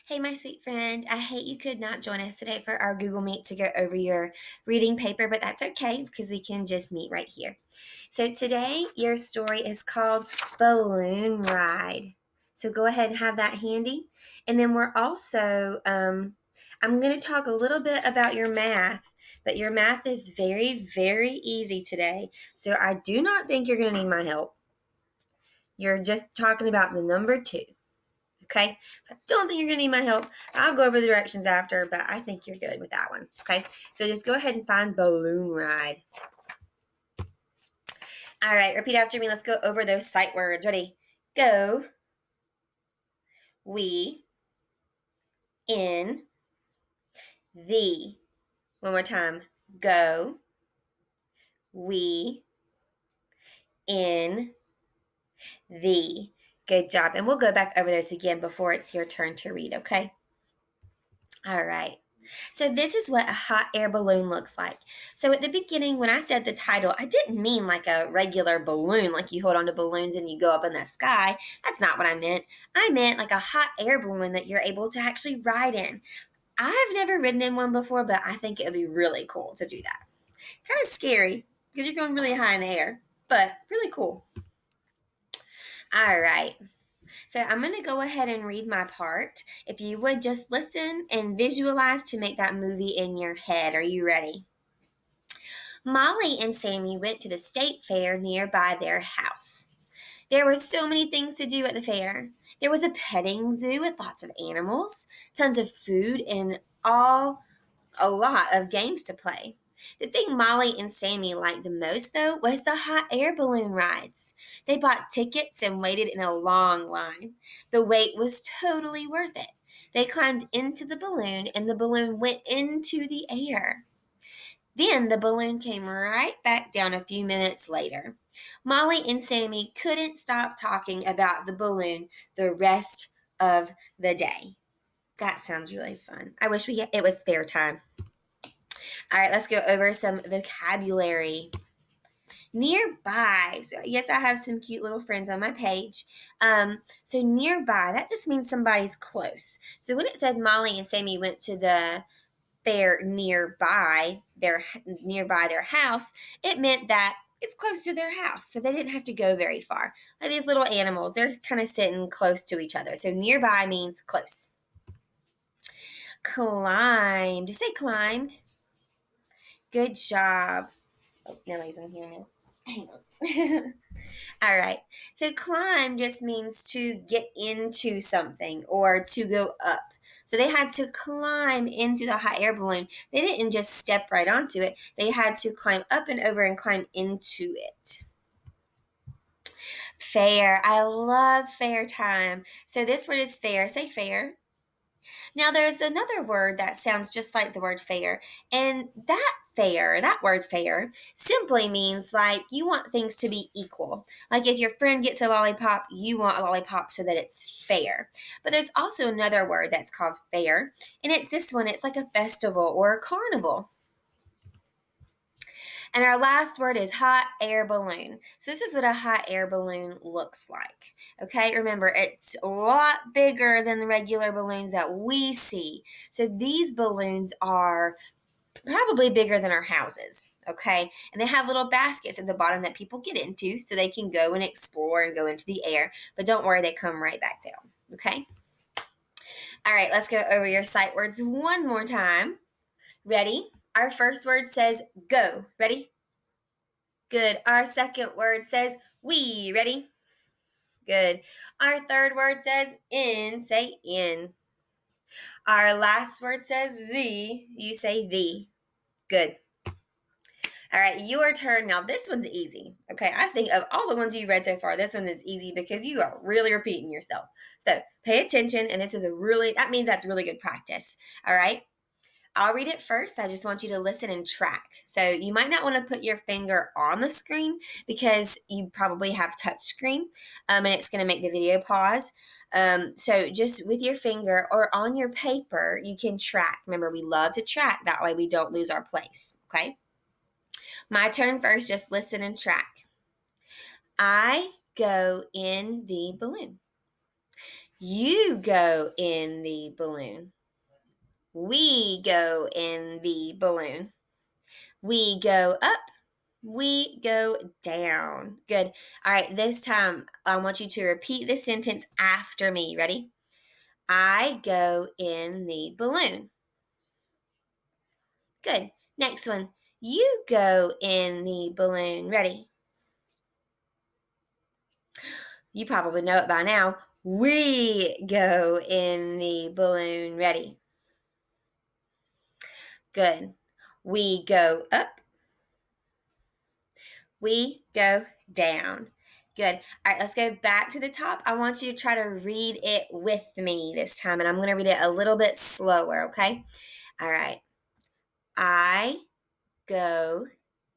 Hey, my sweet friend. I hate you could not join us today for our Google Meet to go over your reading paper, but that's okay because we can just meet right here. So, today your story is called Balloon Ride. So, go ahead and have that handy. And then we're also, I'm going to talk a little bit about your math, but your math is very, very easy today. So, I do not think you're going to need my help. You're just talking about the number two. Okay, so I don't think you're going to need my help. I'll go over the directions after, but I think you're good with that one. Okay, so just go ahead and find Balloon Ride. All right, repeat after me. Let's go over those sight words. Ready? Go, we, in, the. One more time. Go, we, in, the. Good job. And we'll go back over those again before it's your turn to read, okay? All right. So this is what a hot air balloon looks like. So at the beginning, when I said the title, I didn't mean like a regular balloon, like you hold onto balloons and you go up in the sky. That's not what I meant. I meant like a hot air balloon that you're able to actually ride in. I've never ridden in one before, but I think it would be really cool to do that. Kind of scary because you're going really high in the air, but really cool. All right. So I'm going to go ahead and read my part. If you would just listen and visualize to make that movie in your head. Are you ready? Molly and Sammy went to the state fair nearby their house. There were so many things to do at the fair. There was a petting zoo with lots of animals, tons of food, and a lot of games to play. The thing Molly and Sammy liked the most, though, was the hot air balloon rides. They bought tickets and waited in a long line. The wait was totally worth it. They climbed into the balloon, and the balloon went into the air. Then the balloon came right back down a few minutes later. Molly and Sammy couldn't stop talking about the balloon the rest of the day. That sounds really fun. I wish it was fair time. All right, let's go over some vocabulary. Nearby. So, yes, I have some cute little friends on my page. So, nearby, that just means somebody's close. So, when it said Molly and Sammy went to the fair nearby their house, it meant that it's close to their house. So, they didn't have to go very far. Like these little animals, they're kind of sitting close to each other. So, nearby means close. Climbed. Say climbed. Good job. Oh, Nellie's in here now. Hang on. All right. So climb just means to get into something or to go up. So they had to climb into the hot air balloon. They didn't just step right onto it. They had to climb up and over and climb into it. Fair. I love fair time. So this word is fair. Say fair. Now, there's another word that sounds just like the word fair, and that word fair, simply means like you want things to be equal. Like if your friend gets a lollipop, you want a lollipop so that it's fair. But there's also another word that's called fair, and it's this one. It's like a festival or a carnival. And our last word is hot air balloon. So this is what a hot air balloon looks like. Okay, remember it's a lot bigger than the regular balloons that we see. So these balloons are probably bigger than our houses, okay? And they have little baskets at the bottom that people get into so they can go and explore and go into the air. But don't worry, they come right back down, okay? All right, let's go over your sight words one more time. Ready? Our first word says go. Ready? Good. Our second word says we. Ready? Good. Our third word says in. Say in. Our last word says the. You say the. Good. All right, your turn. Now, this one's easy. Okay, I think of all the ones you read so far, this one is easy because you are really repeating yourself. So pay attention, and that means that's really good practice. All right. I'll read it first. I just want you to listen and track. So you might not want to put your finger on the screen because you probably have touch screen and it's going to make the video pause. So just with your finger or on your paper, you can track. Remember, we love to track. That way we don't lose our place. Okay. My turn first. Just listen and track. I go in the balloon. You go in the balloon. We go in the balloon. We go up. We go down. Good. All right, this time I want you to repeat the sentence after me. Ready? I go in the balloon. Good. Next one. You go in the balloon. Ready? You probably know it by now. We go in the balloon. Ready? Good. We go up. We go down. Good. All right, let's go back to the top. I want you to try to read it with me this time, and I'm going to read it a little bit slower, okay? All right. I go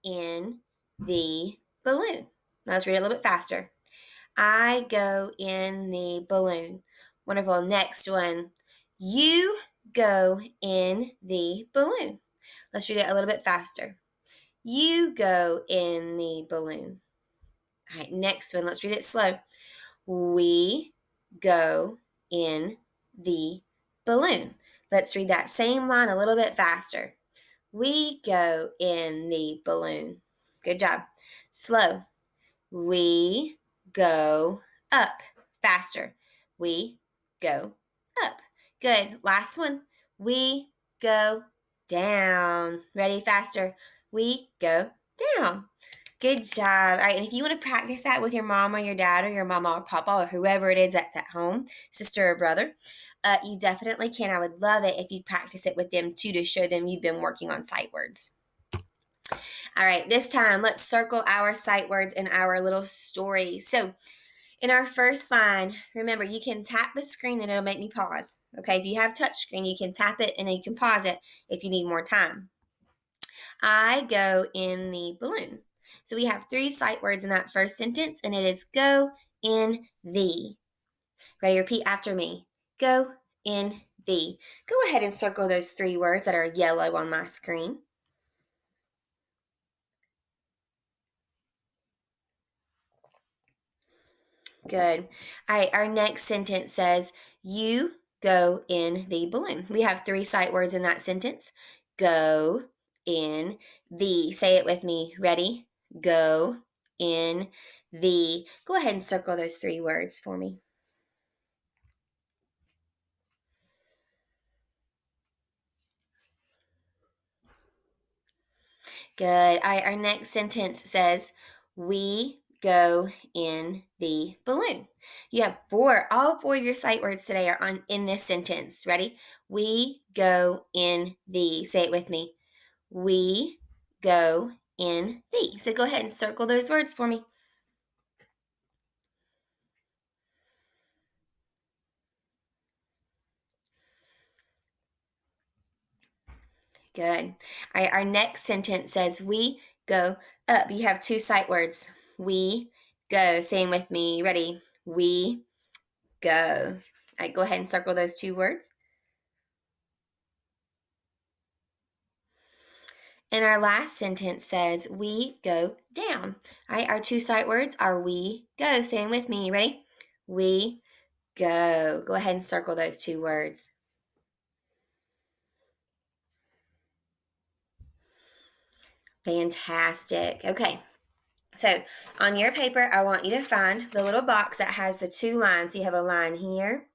in the balloon. Now let's read it a little bit faster. I go in the balloon. Wonderful. Next one. You go in the balloon. Let's read it a little bit faster. You go in the balloon. All right, next one. Let's read it slow. We go in the balloon. Let's read that same line a little bit faster. We go in the balloon. Good job. Slow. We go up. Faster. We go up. Good. Last one. We go down. Ready? Faster. We go down. Good job. All right, and if you want to practice that with your mom or your dad or your mama or papa or whoever it is that's at home, sister or brother, you definitely can. I would love it if you practice it with them too to show them you've been working on sight words. All right, this time let's circle our sight words in our little story. So in our first line, remember you can tap the screen and it'll make me pause. Okay, if you have touch screen, you can tap it and then you can pause it if you need more time. I go in the balloon. So we have 3 sight words in that first sentence, and it is go in the. Ready? Repeat after me. Go in the. Go ahead and circle those 3 words that are yellow on my screen. Good. All right, our next sentence says, you go in the balloon. We have 3 sight words in that sentence. Go in the. Say it with me. Ready? Go in the. Go ahead and circle those 3 words for me. Good. All right, our next sentence says, we go in the balloon. You have 4. All 4 of your sight words today are in this sentence. Ready? We go in the. Say it with me. We go in the. So go ahead and circle those words for me. Good. All right, our next sentence says, we go up. You have 2 sight words. We go. Saying with me. Ready? We go. All right, go ahead and circle those 2 words. And our last sentence says, we go down. All right, our 2 sight words are we go. Saying with me. Ready? We go. Go ahead and circle those 2 words. Fantastic. Okay. So on your paper, I want you to find the little box that has the 2 lines. You have a line here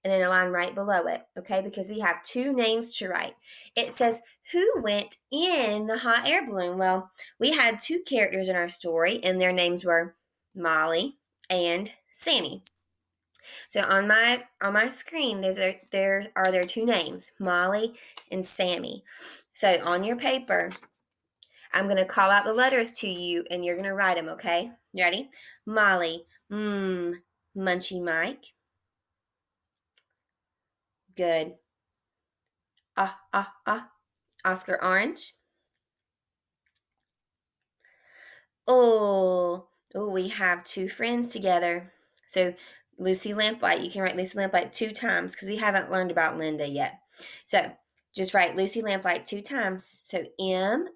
and then a line right below it, okay? Because we have 2 names to write. It says, who went in the hot air balloon? Well, we had 2 characters in our story, and their names were Molly and Sammy. So on my screen, there are their 2 names, Molly and Sammy. So on your paper, I'm going to call out the letters to you, and you're going to write them, okay? You ready? Molly, Munchy Mike. Good. Oscar Orange. Oh, we have 2 friends together. So Lucy Lamplight, you can write Lucy Lamplight 2 times because we haven't learned about Linda yet. So just write Lucy Lamplight 2 times. So Moll.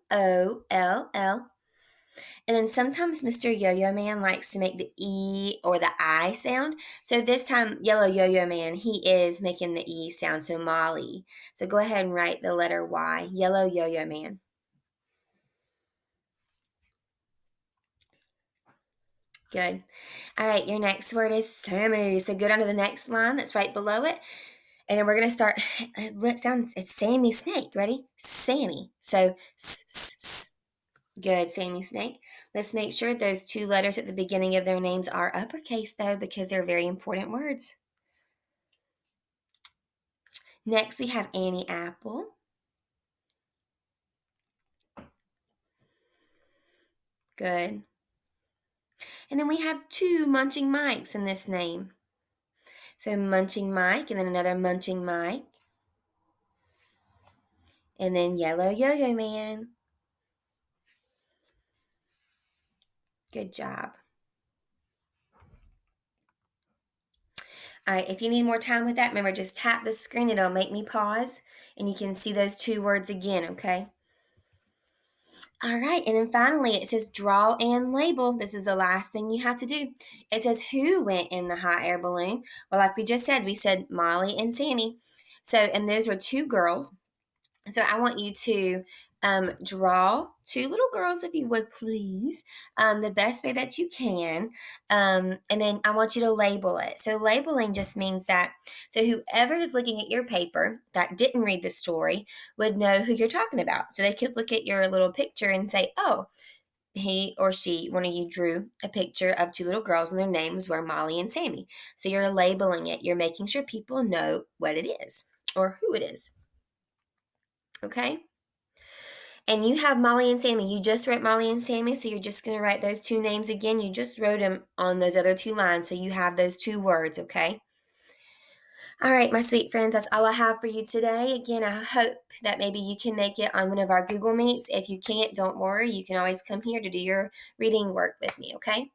And then sometimes Mr. Yo-Yo Man likes to make the E or the I sound. So this time, Yellow Yo-Yo Man, he is making the E sound, so Molly. So go ahead and write the letter Y, Yellow Yo-Yo Man. Good. All right, your next word is Sammy. So go down to the next line that's right below it. And then we're going to start, it's Sammy Snake. Ready? Sammy. So, good, Sammy Snake. Let's make sure those two letters at the beginning of their names are uppercase, though, because they're very important words. Next, we have Annie Apple. Good. And then we have two Munching Mikes in this name. So Munching Mike, and then another Munching Mike. And then Yellow Yo-Yo Man. Good job. All right, if you need more time with that, remember just tap the screen. It'll make me pause, and you can see those two words again, okay? All right, and then finally it says draw and label. This is the last thing you have to do. It says who went in the hot air balloon. Well, like we said Molly and Sammy. So, and those are two girls. So I want you to draw two little girls, if you would please, the best way that you can. And then I want you to label it. So labeling just means that, so whoever is looking at your paper that didn't read the story would know who you're talking about. So they could look at your little picture and say, oh, he or she, one of you drew a picture of two little girls and their names were Molly and Sammy. So you're labeling it. You're making sure people know what it is or who it is. Okay? And you have Molly and Sammy. You just wrote Molly and Sammy, so you're just going to write those two names again. You just wrote them on those other two lines, so you have those two words, okay? All right, my sweet friends, that's all I have for you today. Again, I hope that maybe you can make it on one of our Google Meets. If you can't, don't worry. You can always come here to do your reading work with me, okay?